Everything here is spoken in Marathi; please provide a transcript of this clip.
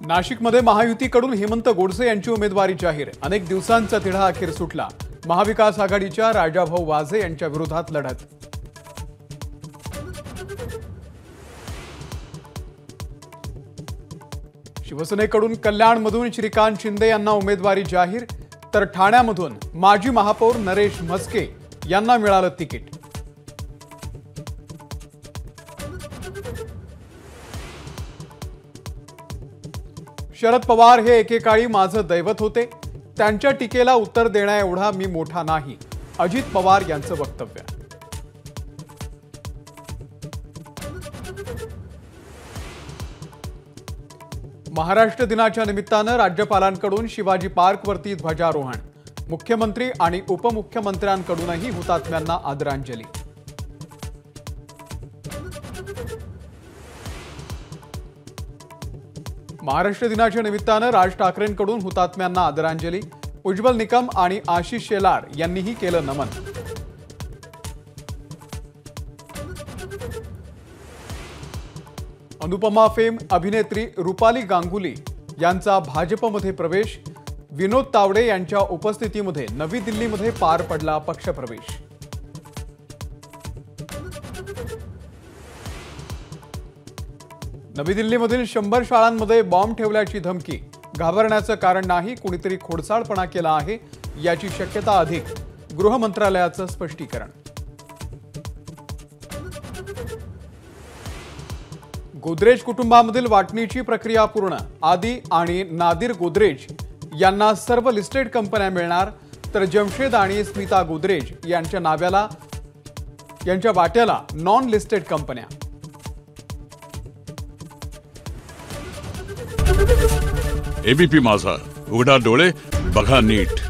नाशिकमध्ये महायुतीकडून हेमंत गोडसे यांची उमेदवारी जाहीर। अनेक दिवसांचा तिढा अखेर सुटला। महाविकास आघाडीच्या राजाभाऊ वाजे यांच्या विरोधात लढत। शिवसेनेकडून कल्याणमधून श्रीकांत शिंदे यांना उमेदवारी जाहीर, तर ठाण्यामधून माजी महापौर नरेश म्हस्के यांना मिळालं तिकीट। शरद पवार हे एकेकाळी माझं दैवत होते, त्यांच्या टीकेला उत्तर देण्याएवढा मी मोठा नाही, अजित पवार यांचं वक्तव्य। महाराष्ट्र दिनाच्या निमित्तानं राज्यपालांकडून शिवाजी पार्कवरती ध्वजारोहण। मुख्यमंत्री आणि उपमुख्यमंत्र्यांकडूनही हुतात्म्यांना आदरांजली। महाराष्ट्र दिनाच्या निमित्तानं राज ठाकरेंकडून हुतात्म्यांना आदरांजली। उज्ज्वल निकम आणि आशिष शेलार यांनीही केलं नमन। अनुपमा फेम अभिनेत्री रुपाली गांगुली यांचा भाजपमध्ये प्रवेश। विनोद तावडे यांच्या उपस्थितीमध्ये नवी दिल्लीमध्ये पार पडला पक्षप्रवेश। नवी दिल्लीमधील 100 शाळांमध्ये बॉम्ब ठेवल्याची धमकी। घाबरण्याचं कारण नाही, कुणीतरी खोडसाळपणा केला आहे याची शक्यता अधिक। गृह मंत्रालयाचं स्पष्टीकरण। गोदरेज कुटुंबामधील वाटणीची प्रक्रिया पूर्ण। आदी आणि नादिर गोदरेज यांना सर्व लिस्टेड कंपन्या मिळणार, तर जमशेद आणि स्मिता गोदरेज यांच्या वाट्याला नॉन लिस्टेड कंपन्या। एबीपी माझा, उघडा डोळे बघा नीट।